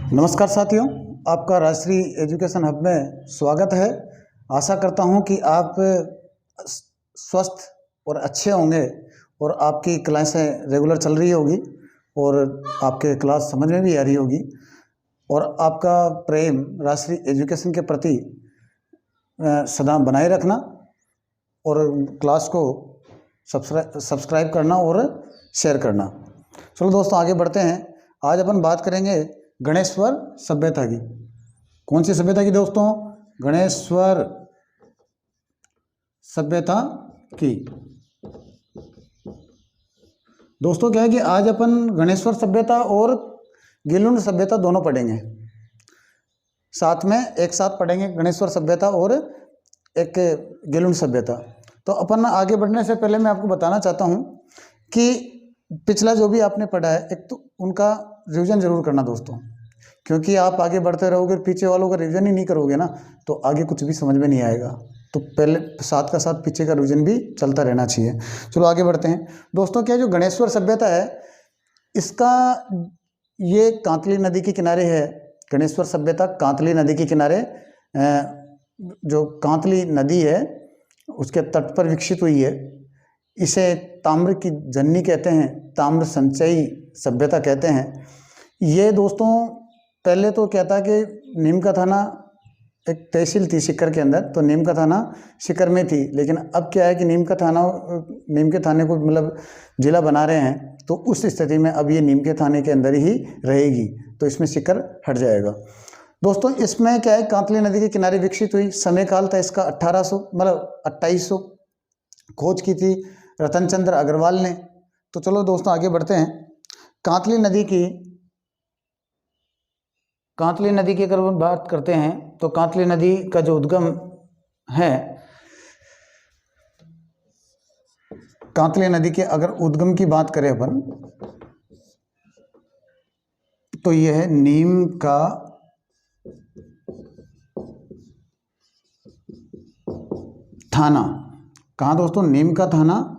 नमस्कार साथियों, आपका राष्ट्रीय एजुकेशन हब में स्वागत है। आशा करता हूं कि आप स्वस्थ और अच्छे होंगे और आपकी क्लासें रेगुलर चल रही होगी और आपके क्लास समझ में भी आ रही होगी और आपका प्रेम राष्ट्रीय एजुकेशन के प्रति सदा बनाए रखना और क्लास को सब्सक्राइब करना और शेयर करना। चलो दोस्तों, आगे बढ़ते हैं। आज अपन बात करेंगे गणेश्वर सभ्यता की। कौन सी सभ्यता की दोस्तों? गणेश्वर सभ्यता की। दोस्तों क्या है कि आज अपन गणेश्वर सभ्यता और गिलुंड सभ्यता दोनों पढ़ेंगे, साथ में एक साथ पढ़ेंगे गणेश्वर सभ्यता और एक गिलुंड सभ्यता। तो अपन आगे बढ़ने से पहले मैं आपको बताना चाहता हूँ कि पिछला जो भी आपने पढ़ा है, एक तो उनका रिवीजन जरूर करना दोस्तों, क्योंकि आप आगे बढ़ते रहोगे, पीछे वालों का रिवीजन ही नहीं करोगे ना तो आगे कुछ भी समझ में नहीं आएगा। तो पहले साथ का साथ पीछे का रिवीजन भी चलता रहना चाहिए। चलो आगे बढ़ते हैं दोस्तों। क्या जो गणेश्वर सभ्यता है, इसका ये कांतली नदी के किनारे है। गणेश्वर सभ्यता कांतली नदी के किनारे, जो कांतली नदी है उसके तट पर विकसित हुई है। इसे ताम्र की जननी कहते हैं, ताम्र संचयी सभ्यता कहते हैं। ये दोस्तों पहले तो क्या था कि नीम का थाना एक तहसील थी सीकर के अंदर, तो नीम का थाना सीकर में थी। लेकिन अब क्या है कि नीम के थाने को मतलब जिला बना रहे हैं, तो उस स्थिति में अब ये नीम के थाने के अंदर ही रहेगी, तो इसमें सीकर हट जाएगा। दोस्तों इसमें क्या है, कांतली नदी के किनारे विकसित हुई। समय काल था इसका 1800 मतलब 2800। खोज की थी रतन चंद्र अग्रवाल ने। तो चलो दोस्तों आगे बढ़ते हैं। कांतली नदी की अगर बात करते हैं तो कांतली नदी का जो उद्गम है, कांतली नदी के अगर उद्गम की बात करें अपन, तो यह है नीम का थाना। कहाँ दोस्तों? नीम का थाना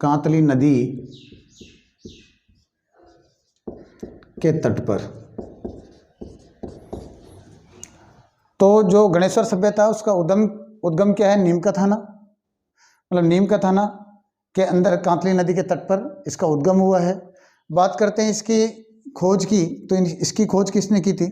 कांतली नदी के तट पर। तो जो गणेश्वर सभ्यता है उसका उद्गम क्या है? नीम का थाना, मतलब नीम का थाना के अंदर कांतली नदी के तट पर इसका उद्गम हुआ है। बात करते हैं इसकी खोज की, तो इसकी खोज किसने की थी?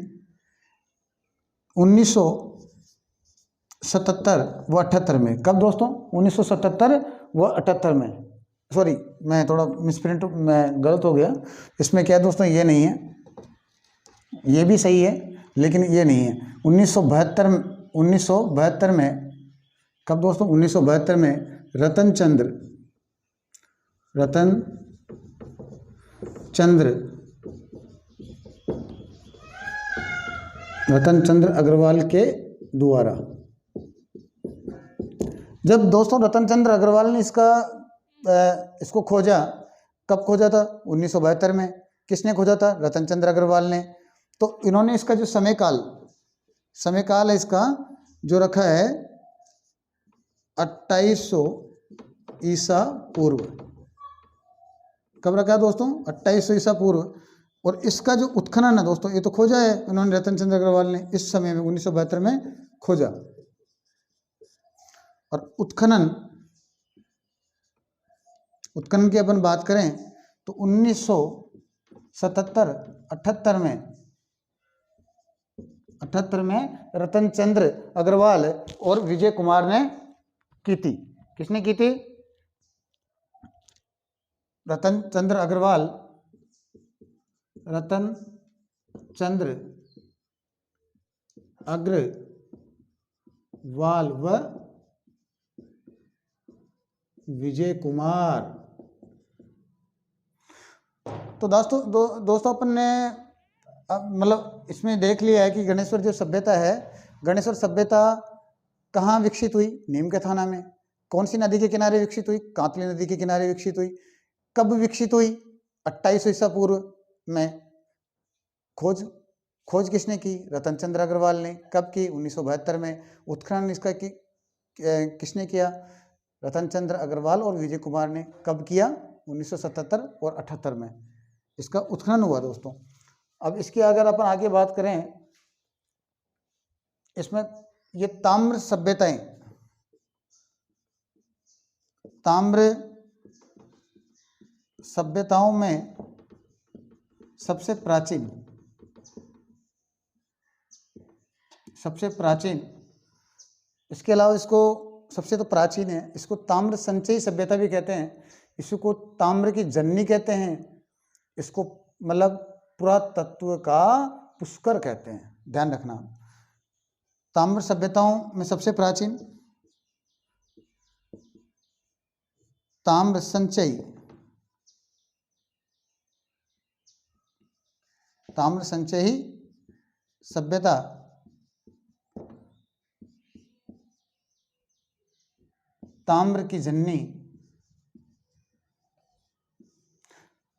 1977 व 78 में। कब दोस्तों? 1977 व 78 में। सॉरी, मैं थोड़ा मिसप्रिंट, मैं गलत हो गया। इसमें क्या है दोस्तों, ये नहीं है, ये भी सही है लेकिन ये नहीं है। 1972 में। कब दोस्तों? 1972 में रतन चंद्र अग्रवाल के द्वारा। जब दोस्तों रतन चंद्र अग्रवाल ने इसको खोजा, कब खोजा था? 1972 में। किसने खोजा था? रतन चंद्र अग्रवाल ने। तो इन्होंने इसका जो समय काल है इसका जो रखा है 2800 ईसा पूर्व। कब रखा है दोस्तों? 2800 ईसा पूर्व। और इसका जो उत्खनन है दोस्तों, ये तो खोजा है इन्होंने, रतन चंद्र अग्रवाल ने इस समय में 1972 में खोजा। और उत्खनन की अपन बात करें तो 1977-78 में रतन चंद्र अग्रवाल और विजय कुमार ने की थी। किसने की थी? रतन चंद्र अग्रवाल व विजय कुमार। तो दोस्तों अपन ने मतलब इसमें देख लिया है कि गणेश्वर जो सभ्यता है, गणेश्वर सभ्यता कहाँ विकसित हुई? नीम के थाना में। कौन सी नदी के किनारे विकसित हुई? कांतली नदी के किनारे विकसित हुई। कब विकसित हुई? 2800 ईसा पूर्व में। खोज किसने की? रतन चंद्र अग्रवाल ने। कब की? 1972 में। उत्खनन इसका किसने किया? रतन चंद्र अग्रवाल और विजय कुमार ने। कब किया? 1977 और 78 में इसका उत्खनन हुआ दोस्तों। अब इसकी अगर अपन आगे बात करें, इसमें ये ताम्र सभ्यताएं, ताम्र सभ्यताओं में सबसे प्राचीन इसके अलावा इसको सबसे तो प्राचीन है, इसको ताम्र संचयी सभ्यता भी कहते हैं, इसको ताम्र की जननी कहते हैं, इसको मतलब पुरातत्व का पुष्कर कहते हैं। ध्यान रखना, ताम्र सभ्यताओं में सबसे प्राचीन ताम्र संचयी सभ्यता ताम्र की जननी।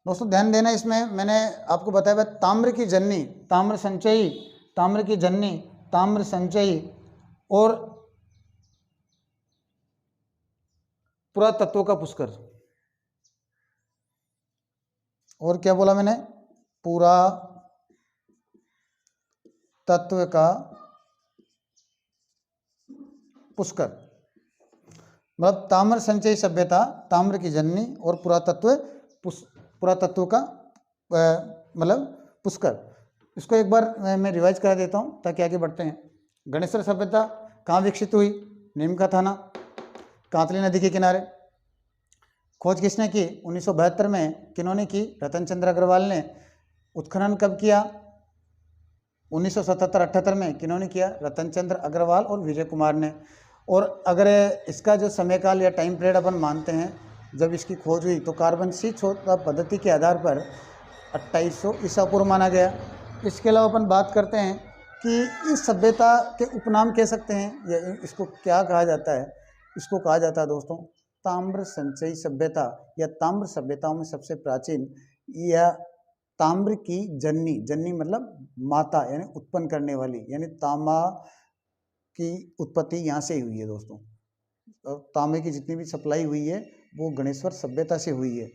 दोस्तों ध्यान देना, इसमें मैंने आपको बताया ताम्र की जननी, ताम्र संचयी, ताम्र की जननी, ताम्र संचयी और पुरातत्व का पुष्कर। और क्या बोला मैंने? पुरातत्व का पुष्कर, मतलब ताम्र संचयी सभ्यता, ताम्र की जननी और पुरातत्व का मतलब पुष्कर। इसको एक बार मैं रिवाइज करा देता हूँ ताकि आगे बढ़ते हैं। गणेश्वर सभ्यता कहाँ विकसित हुई? नीम का थाना, कांतली नदी के किनारे। खोज किसने की? 1972 में। किन्होंने की? रतन चंद्र अग्रवाल ने। उत्खनन कब किया? 1977-78 में। किन्होंने किया? रतन चंद्र अग्रवाल और विजय कुमार ने। और अगर इसका जो समय काल या टाइम पीरियड अपन मानते हैं जब इसकी खोज हुई, तो कार्बन 6 पद्धति के आधार पर 2800 ईसा पूर्व माना गया। इसके अलावा अपन बात करते हैं कि इस सभ्यता के उपनाम कह सकते हैं, या इसको क्या कहा जाता है? इसको कहा जाता है दोस्तों ताम्र संचयी सभ्यता या ताम्र सभ्यताओं में सबसे प्राचीन, या ताम्र की जननी। जननी मतलब माता, यानी उत्पन्न करने वाली, यानी तांबा की उत्पत्ति यहाँ से हुई है दोस्तों। तांबे की जितनी भी सप्लाई हुई है वो गणेश्वर सभ्यता से हुई है।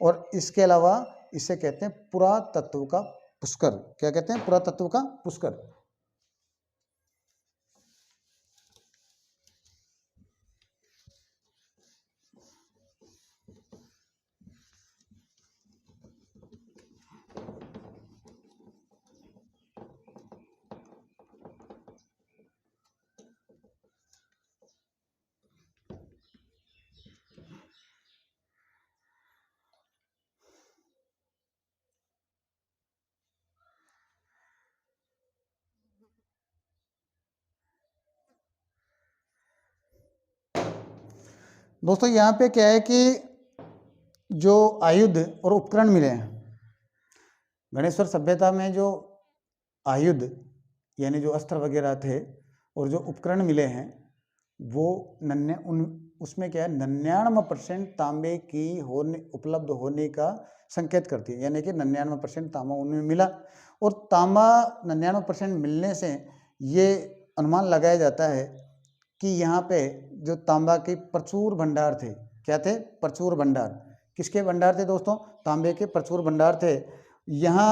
और इसके अलावा इसे कहते हैं पुरातत्व का पुष्कर। क्या कहते हैं? पुरातत्व का पुष्कर। दोस्तों यहाँ पे क्या है कि जो आयुध और उपकरण मिले हैं गणेश्वर सभ्यता में, जो आयुध यानी जो अस्त्र वगैरह थे और जो उपकरण मिले हैं वो उसमें क्या है 99% तांबे की उपलब्ध होने का संकेत करती है, यानी कि 99% तांबा उनमें मिला। और तांबा 99% मिलने से ये अनुमान लगाया जाता है कि यहाँ पे जो तांबा के प्रचुर भंडार थे। क्या थे? प्रचुर भंडार। किसके भंडार थे दोस्तों? तांबे के प्रचुर भंडार थे। यहाँ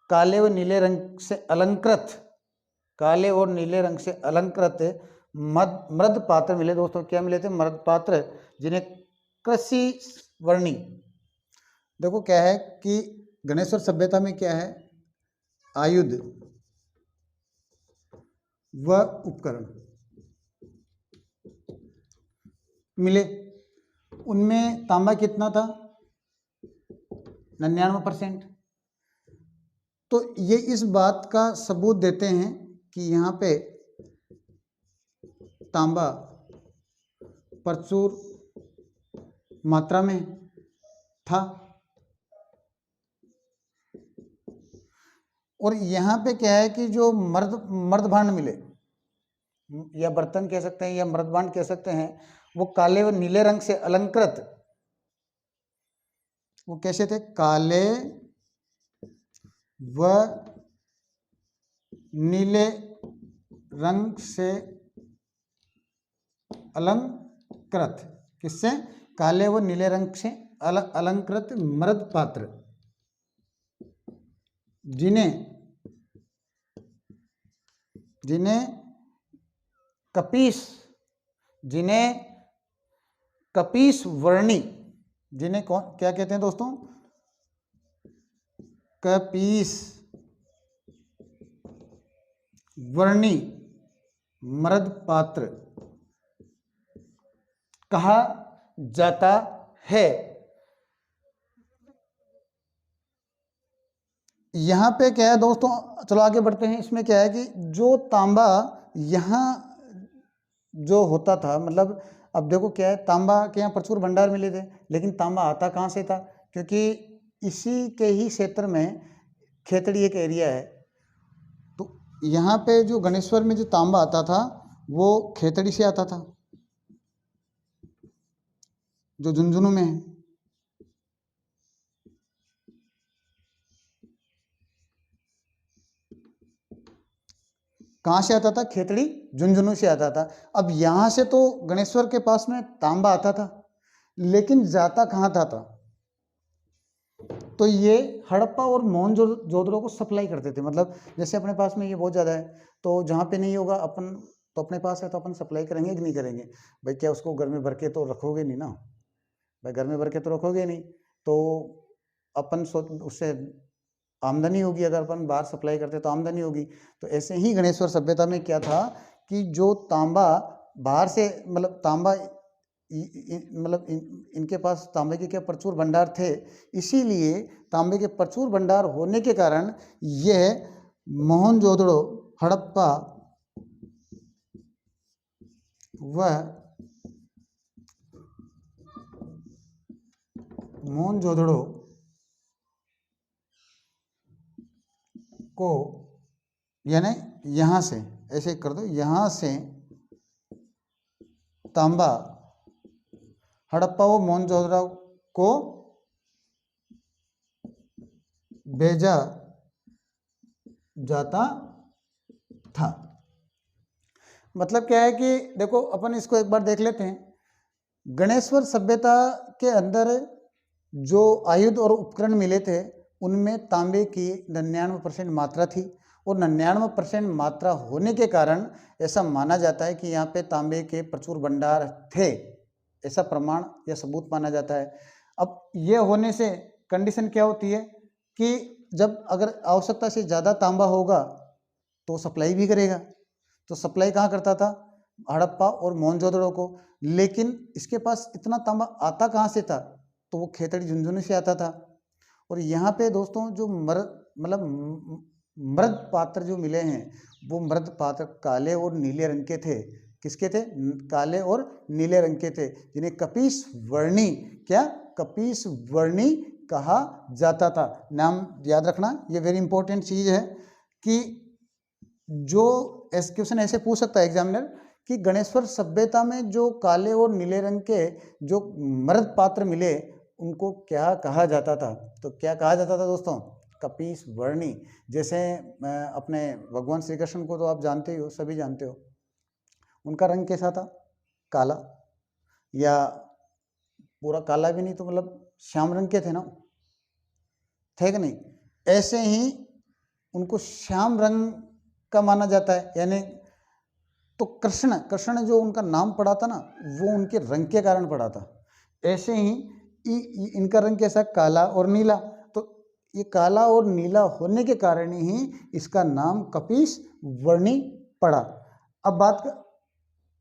काले और नीले रंग से अलंकृत मृद पात्र मिले दोस्तों। क्या मिले थे? मृद पात्र, जिन्हें कृषि वर्णी। देखो क्या है कि गणेश्वर सभ्यता में क्या है? आयुध व उपकरण मिले। उनमें तांबा कितना था? 99%। तो ये इस बात का सबूत देते हैं कि यहाँ पे तांबा प्रचुर मात्रा में था। और यहाँ पे क्या है कि जो मर्द भांड मिले, या बर्तन कह सकते हैं या मर्द भांड कह सकते हैं, वो काले व नीले रंग से अलंकृत। वो कैसे थे? काले व नीले रंग से अलंकृत। किससे? काले व नीले रंग से अलंकृत मृद पात्र, जिन्हें कपीस वर्णी, जिन्हें कौन क्या कहते हैं दोस्तों? कपीस वर्णी मृद पात्र कहा जाता है। यहां पे क्या है दोस्तों, चलो आगे बढ़ते हैं। इसमें क्या है कि जो तांबा यहाँ जो होता था, मतलब अब देखो क्या है, तांबा के यहाँ प्रचुर भंडार मिले थे, लेकिन तांबा आता कहाँ से था? क्योंकि इसी के ही क्षेत्र में खेतड़ी एक एरिया है, तो यहाँ पे जो गणेश्वर में जो तांबा आता था वो खेतड़ी से आता था, जो झुंझुनू में है। कहाँ से आता था? खेतड़ी झुंझुनू से आता था। अब यहाँ से तो गणेश्वर के पास में तांबा आता था, लेकिन जाता कहाँ था? तो ये हड़प्पा और मोहनजोदड़ो को सप्लाई करते थे। मतलब जैसे अपने पास में ये बहुत ज़्यादा है, तो जहाँ पे नहीं होगा अपन तो अपने पास है तो अपन सप्लाई करेंगे कि नहीं करेंगे? भाई क्या उसको घर में भर के तो रखोगे नहीं ना, भाई घर में भर के तो रखोगे नहीं, तो अपन उससे आमदनी होगी। अगर अपन बाहर सप्लाई करते तो आमदनी होगी। तो ऐसे ही गणेश्वर सभ्यता में क्या था कि जो तांबा बाहर से, मतलब तांबा मतलब इनके पास तांबे के क्या प्रचुर भंडार थे, इसीलिए तांबे के प्रचुर भंडार होने के कारण यह मोहनजोदड़ो, हड़प्पा व मोहनजोदड़ो को, यानी यहाँ से ऐसे कर दो, यहाँ से तांबा हड़प्पा व मोहनजोदड़ो को भेजा जाता था। मतलब क्या है कि देखो अपन इसको एक बार देख लेते हैं। गणेश्वर सभ्यता के अंदर जो आयुध और उपकरण मिले थे उनमें तांबे की 99% मात्रा थी, और 99% मात्रा होने के कारण ऐसा माना जाता है कि यहाँ पे तांबे के प्रचुर भंडार थे, ऐसा प्रमाण या सबूत माना जाता है। अब ये होने से कंडीशन क्या होती है कि जब अगर आवश्यकता से ज़्यादा तांबा होगा तो सप्लाई भी करेगा। तो सप्लाई कहाँ करता था? हड़प्पा और मोहनजोदड़ो को। लेकिन इसके पास इतना तांबा आता कहाँ से था? तो वो खेतड़ी झुंझुनू से आता था। और यहाँ पे दोस्तों जो मृद पात्र जो मिले हैं, वो मृद पात्र काले और नीले रंग के थे। किसके थे? काले और नीले रंग के थे, जिन्हें कपीस वर्णी, क्या? कपीस वर्णी कहा जाता था। नाम याद रखना, ये वेरी इंपॉर्टेंट चीज़ है कि जो क्वेश्चन ऐसे पूछ सकता है एग्जामिनर कि गणेश्वर सभ्यता में जो काले और नीले रंग के जो मृद पात्र मिले उनको क्या कहा जाता था? तो क्या कहा जाता था दोस्तों? कपीस वर्णी। जैसे अपने भगवान श्री कृष्ण को तो आप जानते ही हो, सभी जानते हो, उनका रंग कैसा था? काला, या पूरा काला भी नहीं तो मतलब श्याम रंग के थे ना, थे कि नहीं? ऐसे ही उनको श्याम रंग का माना जाता है। यानी तो कृष्ण जो उनका नाम पड़ा था ना, वो उनके रंग के कारण पड़ा था। ऐसे ही इनका रंग कैसा? काला और नीला। तो ये काला और नीला होने के कारण ही इसका नाम कपीस वर्णी पड़ा। अब बात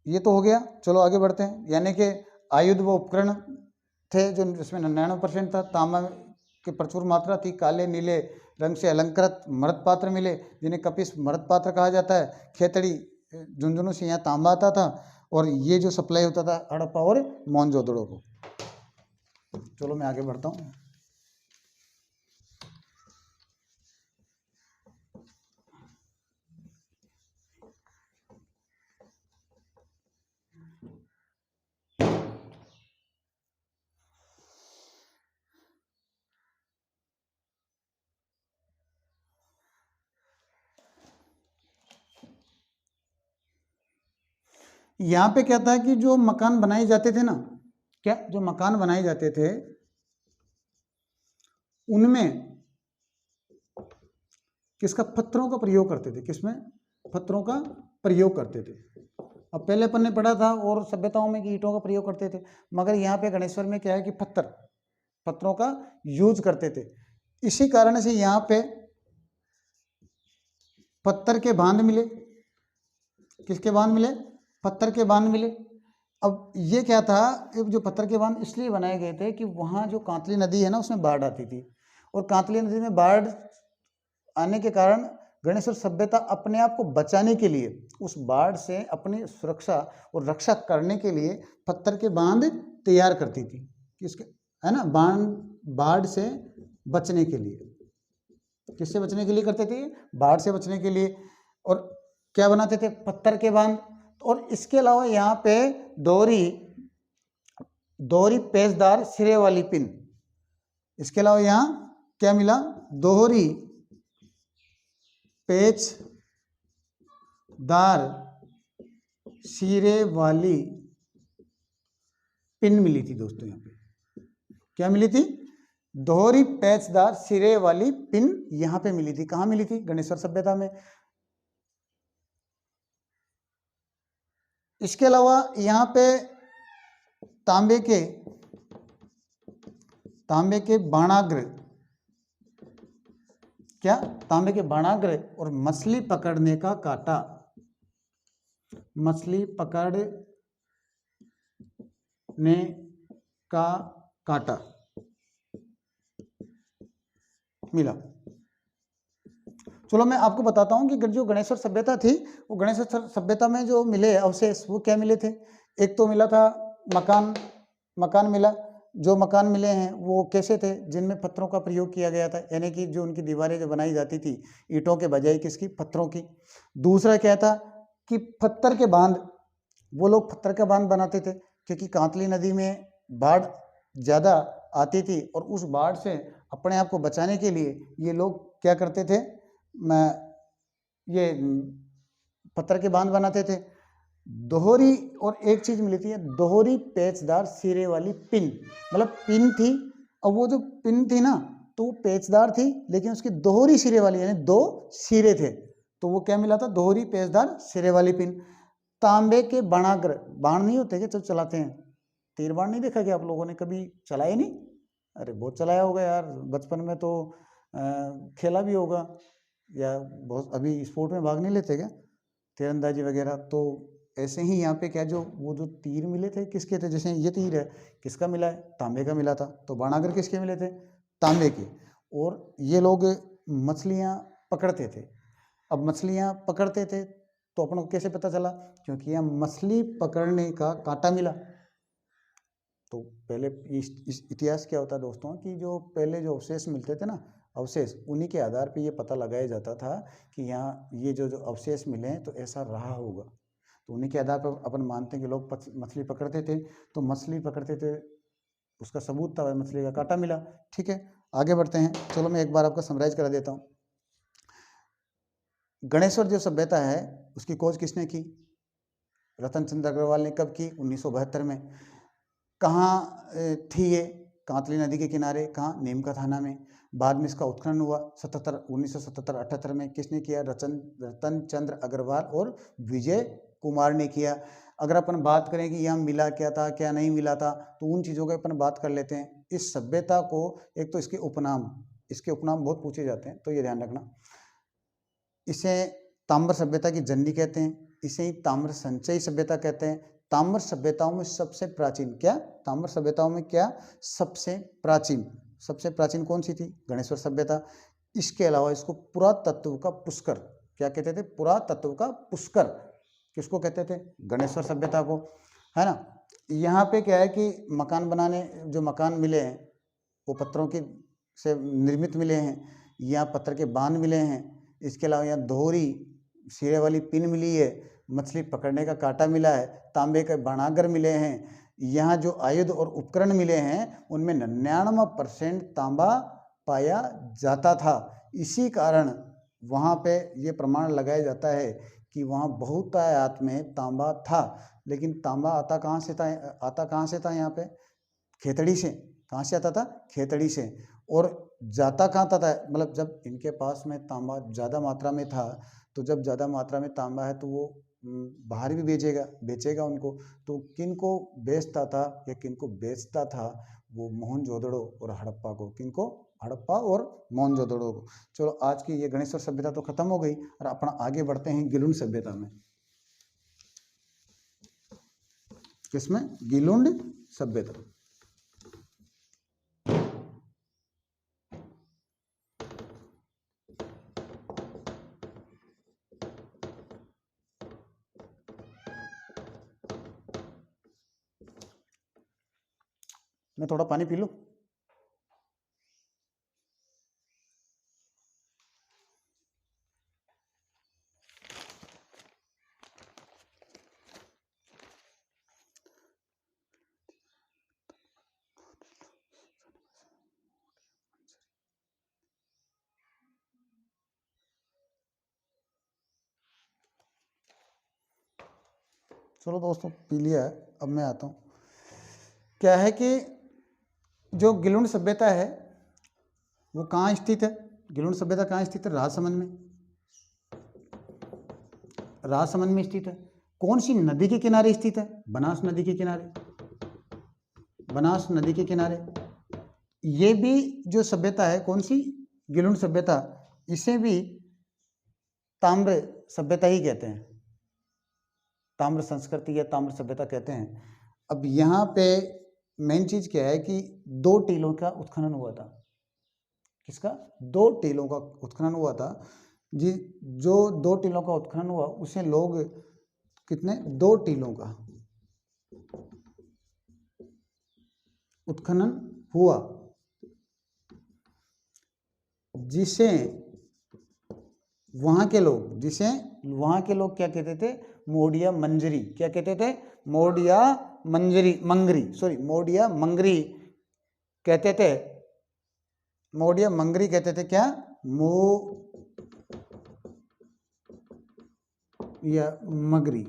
ये तो हो गया, चलो आगे बढ़ते हैं। यानी कि आयुध व उपकरण थे जो जिसमें 99% था, तांबा की प्रचुर मात्रा थी, काले नीले रंग से अलंकृत मृद पात्र मिले जिन्हें कपीस मृद पात्र कहा जाता है। खेतड़ी झुंझुनू से यहाँ तांबा आता था, और ये जो सप्लाई होता था हड़प्पा और मोहनजोदड़ो को। चलो मैं आगे बढ़ता हूँ। यहाँ पे क्या था कि जो मकान बनाए जाते थे ना, क्या जो मकान बनाए जाते थे उनमें किसका, पत्थरों का प्रयोग करते थे, किसमें, पत्थरों का प्रयोग करते थे। अब पहले अपन ने पढ़ा था और सभ्यताओं में कि ईंटों का प्रयोग करते थे, मगर यहाँ पे गणेश्वर में क्या है कि पत्थरों का यूज करते थे। इसी कारण से यहाँ पे पत्थर के बांध मिले, किसके बांध मिले, पत्थर के बांध मिले। अब ये क्या था, जो पत्थर के बांध इसलिए बनाए गए थे कि वहाँ जो कांतली नदी है ना उसमें बाढ़ आती थी, और कांतली नदी में बाढ़ आने के कारण गणेश्वर सभ्यता अपने आप को बचाने के लिए, उस बाढ़ से अपनी सुरक्षा और रक्षा करने के लिए पत्थर के बांध तैयार करती थी, किसके, है ना, बाढ़ से बचने के लिए। किससे बचने के लिए करते थे, बाढ़ से बचने के लिए। और क्या बनाते थे, पत्थर के बांध। और इसके अलावा यहाँ पे दोहरी पेचदार सिरे वाली पिन, इसके अलावा यहाँ क्या मिला, दोहरी पेचदार सिरे वाली पिन मिली थी दोस्तों। यहाँ पे क्या मिली थी, दोहरी पेचदार सिरे वाली पिन यहाँ पे मिली थी। कहाँ मिली थी, गणेश्वर सभ्यता में। इसके अलावा यहाँ पे तांबे के बाणाग्र, क्या, तांबे के बाणाग्र और मछली पकड़ने का कांटा, मछली पकड़ने का कांटा मिला। चलो मैं आपको बताता हूँ कि जो गणेश्वर सभ्यता थी, वो गणेश्वर सभ्यता में जो मिले अवशेष वो क्या मिले थे। एक तो मिला था मकान मिला। जो मकान मिले हैं वो कैसे थे, जिनमें पत्थरों का प्रयोग किया गया था, यानी कि जो उनकी दीवारें जो बनाई जाती थी ईंटों के बजाय किसकी, पत्थरों की। दूसरा क्या था कि पत्थर के बांध, वो लोग पत्थर का बांध बनाते थे क्योंकि कांतली नदी में बाढ़ ज़्यादा आती थी, और उस बाढ़ से अपने आप को बचाने के लिए ये लोग क्या करते थे, ये पत्थर के बांध बनाते थे। दोहरी, और एक चीज मिली थी, दोहरी पेचदार सिरे वाली पिन, मतलब पिन थी। अब वो जो पिन थी ना, तो वो पेचदार थी लेकिन उसकी दोहरी सिरे वाली, यानी 2 सिरे थे, तो वो क्या मिला था, दोहरी पेचदार सिरे वाली पिन। तांबे के बाणाग्र, बाण नहीं होते क्या जो चलाते हैं, तीर बाण नहीं देखा क्या आप लोगों ने, कभी चलाए नहीं? अरे बहुत चलाया होगा यार, बचपन में तो खेला भी होगा, या बहुत, अभी स्पोर्ट में भाग नहीं लेते क्या, तीरंदाजी वगैरह। तो ऐसे ही यहाँ पे क्या, जो वो जो तीर मिले थे किसके थे, जैसे ये तीर है किसका मिला है, तांबे का मिला था। तो बाणागर किसके मिले थे, तांबे के। और ये लोग मछलियाँ पकड़ते थे। अब मछलियाँ पकड़ते थे तो अपन को कैसे पता चला, क्योंकि यहाँ मछली पकड़ने का कांटा मिला। तो पहले इस इतिहास क्या होता है दोस्तों, कि जो पहले जो अवशेष मिलते थे ना, अवशेष, उन्हीं के आधार पे ये पता लगाया जाता था कि यहाँ ये जो अवशेष मिले हैं तो ऐसा रहा होगा। तो उन्हीं के आधार पर अपन मानते हैं कि लोग मछली पकड़ते थे, तो मछली पकड़ते थे, उसका सबूत था, मछली का कांटा मिला। ठीक है, आगे बढ़ते हैं। चलो मैं एक बार आपका समराइज करा देता हूँ। गणेश्वर जो सभ्यता है उसकी खोज किसने की, रतन चंद्र अग्रवाल ने। कब की, 1972 में। कहाँ थी ये, कांतली नदी के किनारे। कहाँ, नीम का थाना में। बाद में इसका उत्खनन हुआ 1977-78 में। किसने किया, रतन चंद्र अग्रवाल और विजय कुमार ने किया। अगर अपन बात करें कि यहाँ मिला क्या था, क्या नहीं मिला था, तो उन चीज़ों की अपन बात कर लेते हैं। इस सभ्यता को, एक तो इसके उपनाम बहुत पूछे जाते हैं, तो ये ध्यान रखना। इसे ताम्र सभ्यता की जननी कहते हैं, इसे ही ताम्र संचयी सभ्यता कहते हैं। ताम्र सभ्यताओं में सबसे प्राचीन, क्या, ताम्र सभ्यताओं में क्या, सबसे प्राचीन कौन सी थी, गणेश्वर सभ्यता। इसके अलावा इसको पुरातत्व का पुष्कर, क्या कहते थे, पुरातत्व का पुष्कर किसको कहते थे, गणेश्वर सभ्यता को, है ना। यहाँ पे क्या है कि मकान बनाने, जो मकान मिले हैं वो पत्थरों की से निर्मित मिले हैं, यहाँ पत्थर के बांध मिले हैं। इसके अलावा यहाँ दोहरी सिरे वाली पिन मिली है, मछली पकड़ने का कांटा मिला है, तांबे के बाणागर मिले हैं। यहाँ जो आयुध और उपकरण मिले हैं उनमें 99% तांबा पाया जाता था। इसी कारण वहाँ पे ये प्रमाण लगाया जाता है कि वहाँ बहुतायत में तांबा था। लेकिन तांबा आता कहाँ से था यहाँ पे, खेतड़ी से। कहाँ से आता था? खेतड़ी से। और जाता कहाँ था? मतलब जब इनके पास में तांबा ज़्यादा मात्रा में था, तो जब ज़्यादा मात्रा में तांबा है तो वो बाहर भी बेचेगा उनको। तो किन को बेचता था या किन को बेचता था? वो मोहनजोदड़ो और हड़प्पा को। किन को? हड़प्पा और मोहनजोदड़ो को। चलो आज की ये गणेश्वर सभ्यता तो खत्म हो गई और अपना आगे बढ़ते हैं गिलुंड सभ्यता में। किसमें? गिलुंड सभ्यता। मैं थोड़ा पानी पी लूं। चलो दोस्तों, पी लिया है। अब मैं आता हूँ। क्या है कि जो गिलुंड सभ्यता है वो कहाँ स्थित है? गिलुंड सभ्यता कहाँ स्थित है? राजसमंद में। राजसमंद में स्थित है। कौन सी नदी के किनारे स्थित है? बनास नदी के किनारे। बनास नदी के किनारे। ये भी जो सभ्यता है, कौन सी? गिलुंड सभ्यता, इसे भी ताम्र सभ्यता ही कहते हैं। ताम्र संस्कृति या ताम्र सभ्यता कहते हैं। अब यहाँ पे मेन चीज क्या है कि 2 टीलों का उत्खनन हुआ था। किसका? 2 टीलों का उत्खनन हुआ था। जी, जो 2 टीलों का उत्खनन हुआ उसे लोग कितने? 2 टीलों का उत्खनन हुआ, जिसे वहां के लोग क्या कहते थे? मोडिया मंजरी। क्या कहते थे? मोडिया मंगरी कहते थे। मोडिया मंगरी कहते थे। क्या? या मगरी।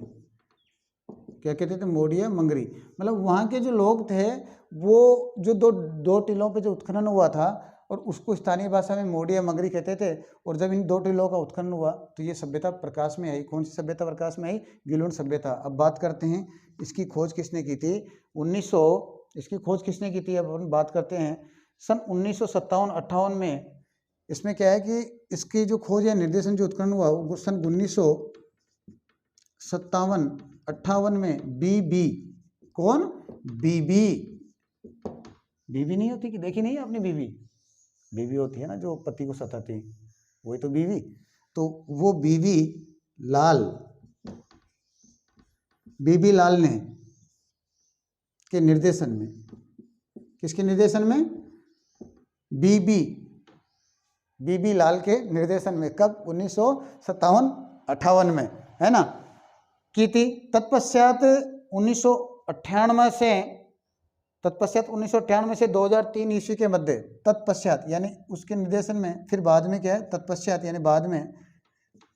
क्या कहते थे? मोडिया मंगरी। मतलब वहाँ के जो लोग थे वो जो दो टीलों पे जो उत्खनन हुआ था और उसको स्थानीय भाषा में मोडिया मंगरी कहते थे। और जब इन 2 टीलों का उत्खनन हुआ तो ये सभ्यता प्रकाश में आई। कौन सी सभ्यता प्रकाश में आई? गिलुंड सभ्यता। अब बात करते हैं इसकी खोज किसने की थी? 1900। इसकी खोज किसने की थी? अब हम बात करते हैं सन 1957-58 में। इसमें क्या है कि इसकी जो खोज या निर्देशन जो उत्खनन हुआ वो सन 1957-58 में बीबी। कौन? बीबी नहीं होती कि देखी नहीं आपने? बीबी होती है ना जो पति को सताती, वही तो बीवी। तो वो बीबी लाल ने के निर्देशन में। किसके निर्देशन में? बीबी लाल के निर्देशन में। कब? 1957-58 में, है ना, की थी। तत्पश्चात 1998 से 2003 ईस्वी के मध्य, तत्पश्चात यानी उसके निर्देशन में, फिर बाद में क्या है? तत्पश्चात यानी बाद में,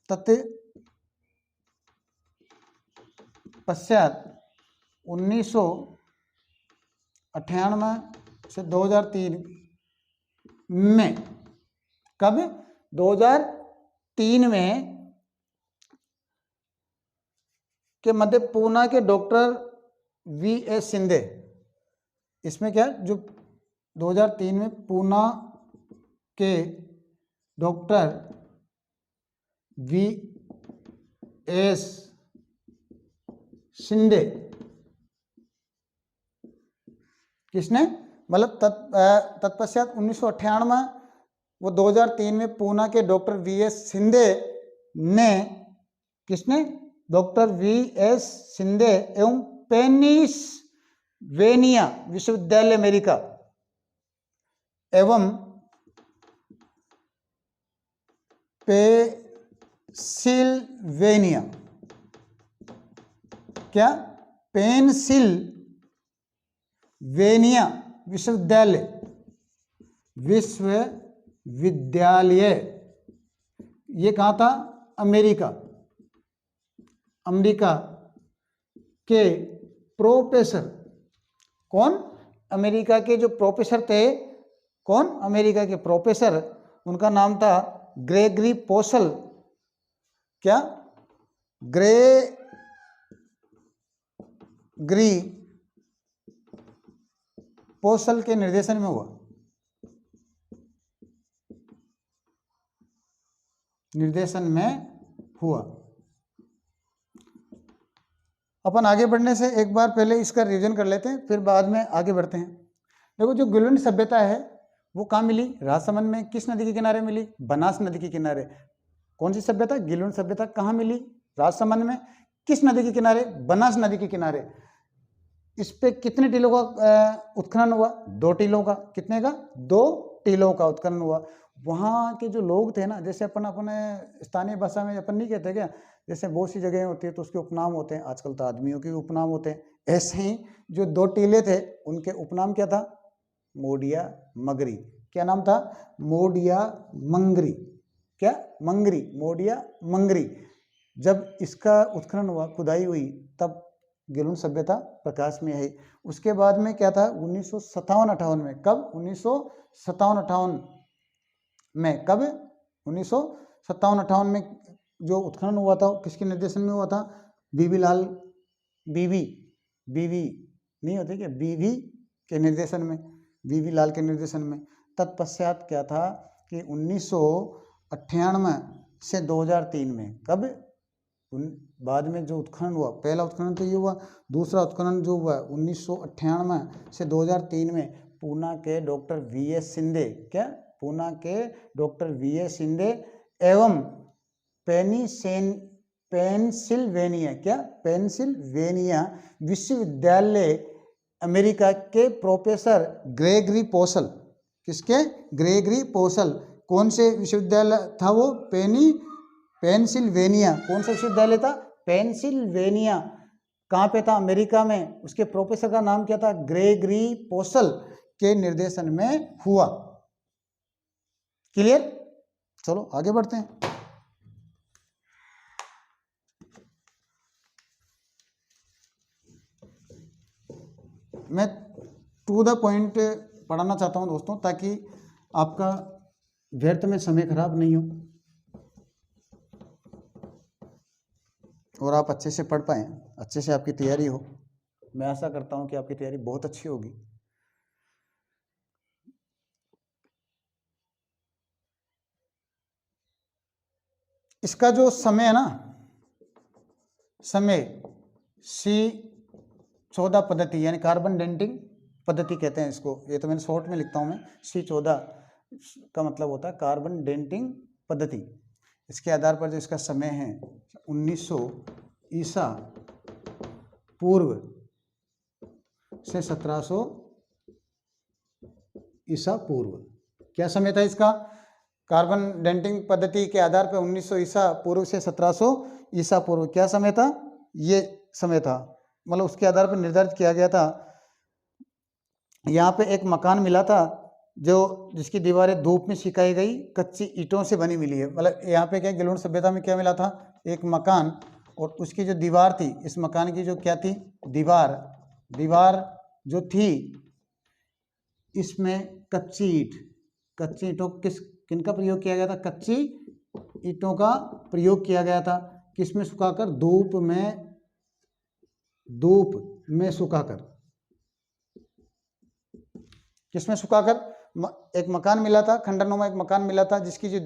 तत्पश्चात 1998 से 2003 में। कब? 2003 में के मध्य पूना के डॉक्टर V.S. शिंदे। इसमें क्या? जो 2003 में पूना के डॉक्टर V.S. शिंदे, किसने? मतलब तत्पश्चात 1998 वो 2003 में पूना के डॉक्टर V.S. शिंदे ने, किसने? Doctor V.S. शिंदे एवं पेनिसवेनिया विश्वविद्यालय अमेरिका एवं पेंसिल्वेनिया, क्या? पेंसिल्वेनिया विश्वविद्यालय, ये कहाँ था? अमेरिका के प्रोफेसर। कौन? अमेरिका के जो प्रोफेसर थे, कौन? अमेरिका के प्रोफेसर, उनका नाम था ग्रेगरी पोसल। क्या? ग्रेगरी पोसल के निर्देशन में हुआ, निर्देशन में हुआ। अपन आगे बढ़ने से एक बार पहले इसका रिवीजन कर लेते हैं, फिर बाद में आगे बढ़ते हैं। देखो, जो गिलवंड सभ्यता है वो कहाँ मिली? राजसमंद में। किस नदी के किनारे मिली? बनास नदी के किनारे। कौन सी सभ्यता? गिलवंड सभ्यता। कहाँ मिली? राजसमंद में। किस नदी के किनारे? बनास नदी के किनारे। इस पे कितने टीलों का उत्खनन हुआ? 2 टीलों का। कितने का? 2 टीलों का उत्खनन हुआ। वहाँ के जो लोग थे ना, जैसे अपन अपने स्थानीय भाषा में अपन नहीं कहते क्या, जैसे बहुत सी जगह होती है तो उसके उपनाम होते हैं, आजकल तो आदमियों के उपनाम होते हैं, ऐसे ही जो 2 टीले थे उनके उपनाम क्या था? मोडिया मगरी। क्या नाम था? मोडिया मंगरी। क्या? मंगरी, मोडिया मंगरी। जब इसका उत्खनन हुआ, खुदाई हुई, तब गिलवंड सभ्यता प्रकाश में आई। उसके बाद में क्या था? 1957-58 में। कब? 1957-58 में। कब? 1957-58 में जो उत्खनन हुआ था, किसके निर्देशन में हुआ था? बीवी लाल, बीवी नहीं होती क्या, बीवी के निर्देशन में, बीवी लाल के निर्देशन में। तत्पश्चात क्या था कि 1998 से 2003 में। कब? बाद में जो उत्खनन हुआ, पहला उत्खनन तो ये हुआ, दूसरा उत्खनन जो हुआ 1998 से 2003 में, पूना के डॉक्टर वी.एस. शिंदे। क्या? पूना के डॉक्टर वी.एस. शिंदे एवं पेंसिल्वेनिया, क्या? पेंसिल्वेनिया विश्वविद्यालय अमेरिका के प्रोफेसर ग्रेगरी पोसल। किसके? ग्रेगरी पोसल। कौन से विश्वविद्यालय था वो? पेंसिल्वेनिया। कौन सा विश्वविद्यालय था? पेंसिल्वेनिया। कहाँ पे था? अमेरिका में। उसके प्रोफेसर का नाम क्या था? ग्रेगरी पोसल के निर्देशन में हुआ। क्लियर? चलो आगे बढ़ते हैं। मैं टू द पॉइंट पढ़ाना चाहता हूं दोस्तों, ताकि आपका व्यर्थ में समय खराब नहीं हो और आप अच्छे से पढ़ पाएं, अच्छे से आपकी तैयारी हो। मैं आशा करता हूं कि आपकी तैयारी बहुत अच्छी होगी। इसका जो समय है ना, समय C14 पद्धति, यानी कार्बन डेटिंग पद्धति कहते हैं इसको। ये तो मैंने शॉर्ट में लिखता हूं मैं। C14 का मतलब होता है कार्बन डेटिंग पद्धति। इसके आधार पर जो इसका समय है 1900 ईसा पूर्व से 1700 ईसा पूर्व। क्या समय था इसका? कार्बन डेटिंग पद्धति के आधार पर 1900 ईसा पूर्व से 1700 ईसा पूर्व। क्या समय था? ये समय था, मतलब उसके आधार पर निर्धारित किया गया था। यहाँ पे एक मकान मिला था जिसकी दीवारें धूप में सिकाई गई कच्ची ईंटों से बनी मिली है। मतलब यहाँ पे क्या, गिलवंड सभ्यता में क्या मिला था? एक मकान, और उसकी जो दीवार थी, इस मकान की जो क्या थी? दीवार जो थी, इसमें कच्ची ईंटों किनका प्रयोग किया गया था? कच्ची ईंटों का प्रयोग किया गया था। किसमें सुखाकर? धूप में सुखाकर। किसमें सुखाकर? एक मकान मिला था, खंडरनुमा एक मकान मिला था, जिसकी जो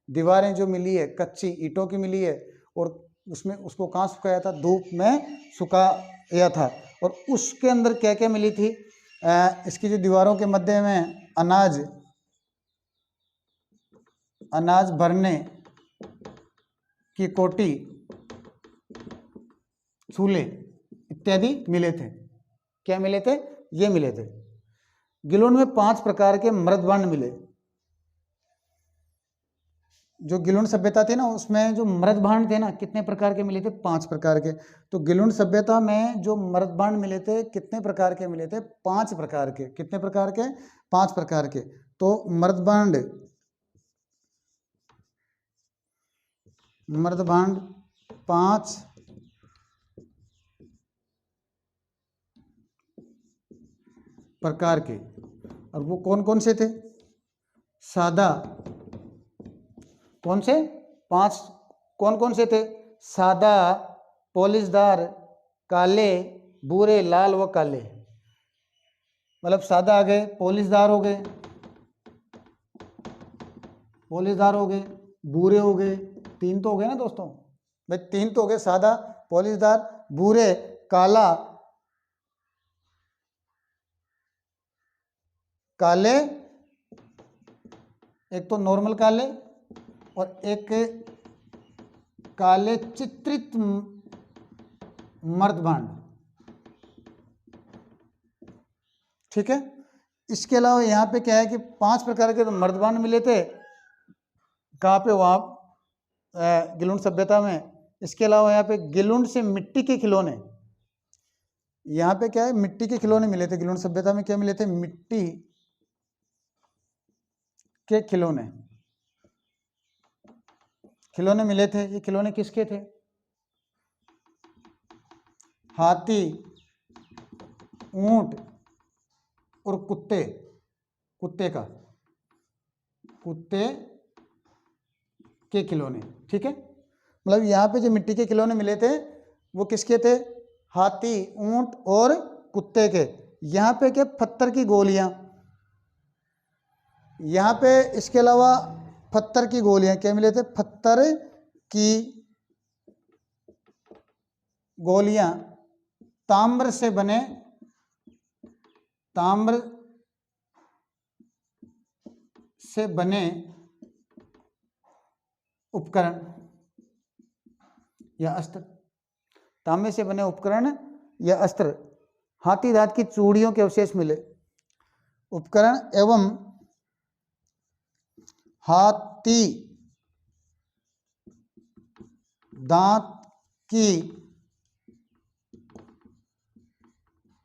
दीवारें जो मिली है कच्ची ईंटों की मिली है, और उसको कहाँ सुखाया था? धूप में सुखाया था। और उसके अंदर क्या क्या मिली थी? इसकी जो दीवारों के मध्य में अनाज भरने की कोटी, चूल्हे इत्यादि मिले थे। क्या मिले थे? ये मिले थे। गिलवंड में 5 प्रकार के मृदभांड मिले। जो गिलवंड सभ्यता थी ना, उसमें जो मृदभांड थे ना, कितने प्रकार के मिले थे? 5 प्रकार के। तो गिलवंड सभ्यता में जो मृदभांड मिले थे, कितने प्रकार के मिले थे? 5 प्रकार के। कितने प्रकार के? 5 प्रकार के। तो मृदभांड 5 प्रकार के। और वो कौन कौन से थे? सादा, कौन से? 5 कौन कौन से थे? सादा, पॉलिशदार, काले, भूरे, लाल व काले। मतलब सादा आ गए, पॉलिशदार हो गए, भूरे हो गए, 3 तो हो गए ना दोस्तों भाई, 3 तो हो गए, सादा, पॉलिशदार, भूरे, काला, काले, एक तो नॉर्मल काले और एक काले चित्रित मर्दभांड। ठीक है। इसके अलावा यहाँ पे क्या है कि 5 प्रकार के तो मर्दभांड मिले थे। कहाँ पे? वहाँ गिलुंड सभ्यता में। इसके अलावा यहाँ पे गिलुंड से मिट्टी के खिलौने, यहाँ पे क्या है, मिट्टी के खिलौने मिले थे। गिलुंड सभ्यता में क्या मिले थे? मिट्टी के खिलौने, खिलौने मिले थे। ये खिलौने किसके थे? हाथी, ऊंट और कुत्ते, कुत्ते के खिलौने। ठीक है। मतलब यहाँ पे जो मिट्टी के खिलौने मिले थे वो किसके थे? हाथी, ऊंट और कुत्ते के। यहाँ पे क्या? पत्थर की गोलियां, यहाँ पे इसके अलावा पत्थर की गोलियां क्या मिले थे? पत्थर की गोलियां, ताम्र से बने, ताम्र से बने उपकरण या अस्त्र, तांबे से बने उपकरण या अस्त्र। हाथी दांत की चूड़ियों के अवशेष मिले। उपकरण एवं हाथी दांत की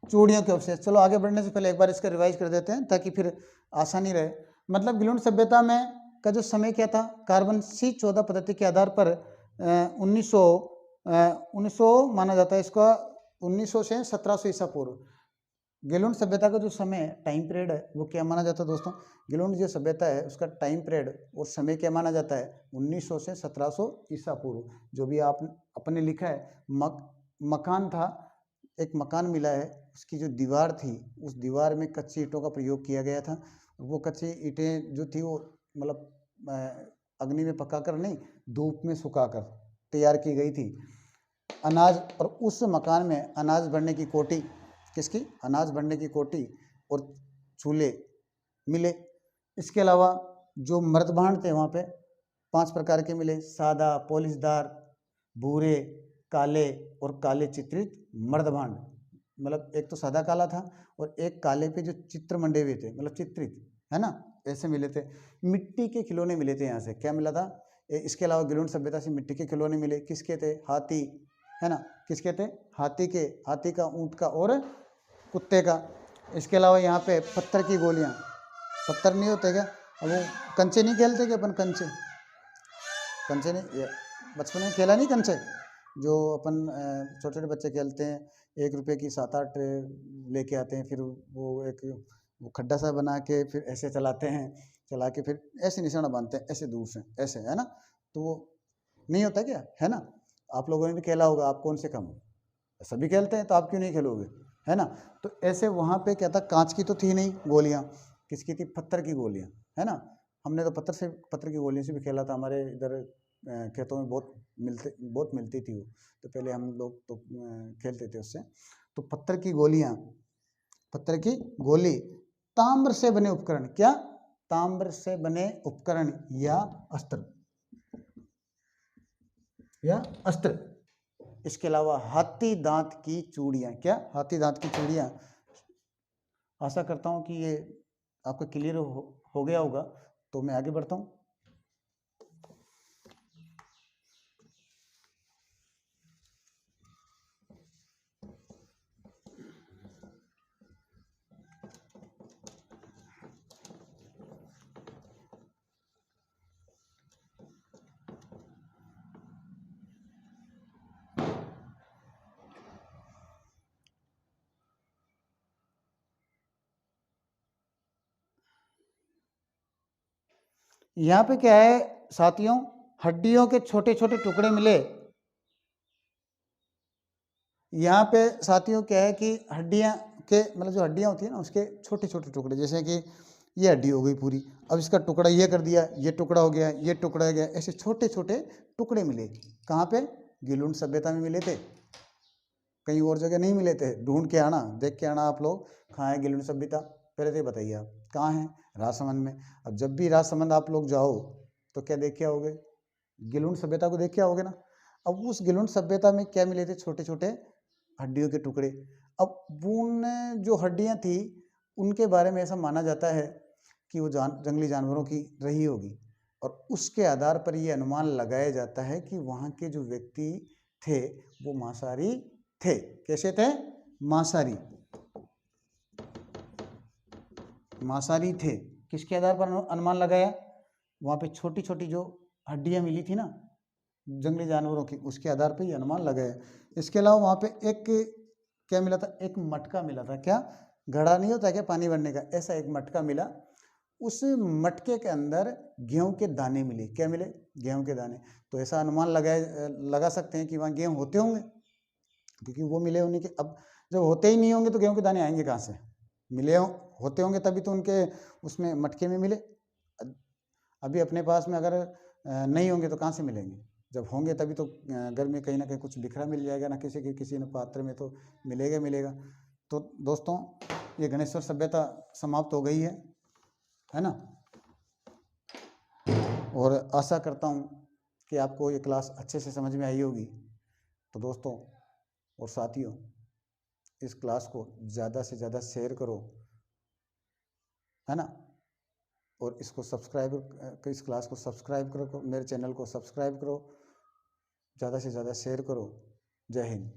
चूड़ियों के अवशेष। चलो आगे बढ़ने से पहले एक बार इसका रिवाइज कर देते हैं ताकि फिर आसानी रहे। मतलब गिलुंड सभ्यता में का जो समय क्या था? कार्बन C14 पद्धति के आधार पर 1900 माना जाता है इसका, 1900 से 1700 ईसा पूर्व। गिलुंड सभ्यता का जो समय टाइम पीरियड है वो क्या माना जाता है दोस्तों? गिलुंड जो सभ्यता है उसका टाइम पीरियड और समय क्या माना जाता है? 1900 से 1700 ईसा पूर्व। जो भी आप अपने लिखा है, मकान था, एक मकान मिला है, उसकी जो दीवार थी उस दीवार में कच्ची ईंटों का प्रयोग किया गया था। वो कच्ची ईंटें जो थी वो मतलब अग्नि में पकाकर नहीं, धूप में सुखाकर तैयार की गई थी। अनाज, और उस मकान में अनाज भरने की कोठी, किसकी? अनाज भरने की कोठी और चूल्हे मिले। इसके अलावा जो मर्दभांड थे वहाँ पे 5 प्रकार के मिले। सादा, पॉलिशदार, भूरे, काले और काले चित्रित मर्दभांड। मतलब एक तो सादा काला था और एक काले पे जो चित्र मंडे हुए थे, मतलब चित्रित, है ना, ऐसे मिले थे। मिट्टी के खिलौने मिले थे। यहाँ से क्या मिला था? इसके अलावा गिलुंड सभ्यता से मिट्टी के खिलौने मिले। किसके थे? हाथी, है ना, किसके थे? हाथी के, हाथी का, ऊंट का और कुत्ते का। इसके अलावा यहाँ पे पत्थर की गोलियाँ, पत्थर नहीं होते क्या? अब वो कंचे नहीं खेलते क्या अपन? कंचे नहीं, बचपन में खेला नहीं कंचे? जो अपन छोटे छोटे बच्चे खेलते हैं, 1 रुपये की 7-8 लेके आते हैं, फिर वो खड्डा सा बना के फिर ऐसे चलाते हैं, चला के फिर ऐसे निशाना बांधते हैं, ऐसे दूर से, ऐसे, है ना। तो वो नहीं होता क्या, है ना? आप लोगों ने भी खेला होगा, आप कौन से कम हो? सभी खेलते हैं तो आप क्यों नहीं खेलोगे, है ना। तो ऐसे वहाँ पे क्या था? कांच की तो थी नहीं गोलियाँ, किसकी थी? पत्थर की गोलियाँ, है ना। हमने तो पत्थर की गोलियों से भी खेला था। हमारे इधर खेतों में बहुत मिलती थी वो, तो पहले हम लोग तो खेलते थे उससे। तो पत्थर की गोलियाँ, पत्थर की गोली, ताम्र से बने उपकरण, क्या? ताम्र से बने उपकरण या अस्त्र, इसके अलावा हाथी दांत की चूड़ियाँ, क्या? हाथी दांत की चूड़ियाँ। आशा करता हूँ कि ये आपको क्लियर हो गया होगा। तो मैं आगे बढ़ता हूँ। यहाँ पे क्या है साथियों, हड्डियों के छोटे छोटे टुकड़े मिले। यहाँ पे साथियों क्या है कि हड्डियाँ के मतलब जो हड्डियाँ होती है ना उसके छोटे छोटे टुकड़े, जैसे कि ये हड्डी हो गई पूरी, अब इसका टुकड़ा ये कर दिया, ये टुकड़ा हो गया, ये टुकड़ा हो गया, ऐसे छोटे छोटे टुकड़े मिले। कहाँ पे? गिलुंड सभ्यता में मिले थे, कहीं और जगह नहीं मिले थे। ढूंढ के आना, देख के आना आप लोग, कहाँ है गिलुंड सभ्यता, पहले तो ये बताइए आप कहाँ है? राजसमंद में। अब जब भी राजसमंद आप लोग जाओ तो क्या देख के आओगे? गिलुंड सभ्यता को देख के आओगे ना। अब उस गिलुंड सभ्यता में क्या मिले थे? छोटे छोटे हड्डियों के टुकड़े। अब उन जो हड्डियां थी उनके बारे में ऐसा माना जाता है कि वो जंगली जानवरों की रही होगी, और उसके आधार पर ये अनुमान लगाया जाता है कि वहाँ के जो व्यक्ति थे वो मांसाहारी थे। कैसे थे? मांसाहारी, मांसाहारी थे। किसके आधार पर अनुमान लगाया? वहाँ पे छोटी छोटी जो हड्डियाँ मिली थी ना जंगली जानवरों की, उसके आधार पर ये अनुमान लगाया। इसके अलावा वहाँ पे एक क्या मिला था? एक मटका मिला था। क्या? घड़ा नहीं होता क्या पानी भरने का, ऐसा एक मटका मिला। उस मटके के अंदर गेहूं के दाने मिले। क्या मिले? गेहूं के दाने। तो ऐसा अनुमान लगा सकते हैं कि वहाँ गेहूं होते होंगे, क्योंकि वो मिले उन्हीं के। अब जब होते ही नहीं होंगे तो गेहूं के दाने आएंगे कहाँ से? होते होंगे तभी तो उनके उसमें मटके में मिले। अभी अपने पास में अगर नहीं होंगे तो कहाँ से मिलेंगे? जब होंगे तभी तो घर में कहीं ना कहीं कुछ बिखरा मिल जाएगा ना, किसी न पात्र में तो मिलेगा मिलेगा। तो दोस्तों ये गणेश्वर सभ्यता समाप्त हो गई है ना। और आशा करता हूँ कि आपको ये क्लास अच्छे से समझ में आई होगी। तो दोस्तों और साथियों, इस क्लास को ज़्यादा से ज़्यादा शेयर करो, है ना। और इसको इस क्लास को सब्सक्राइब करो, मेरे चैनल को सब्सक्राइब करो, ज़्यादा से ज़्यादा शेयर करो। जय हिंद।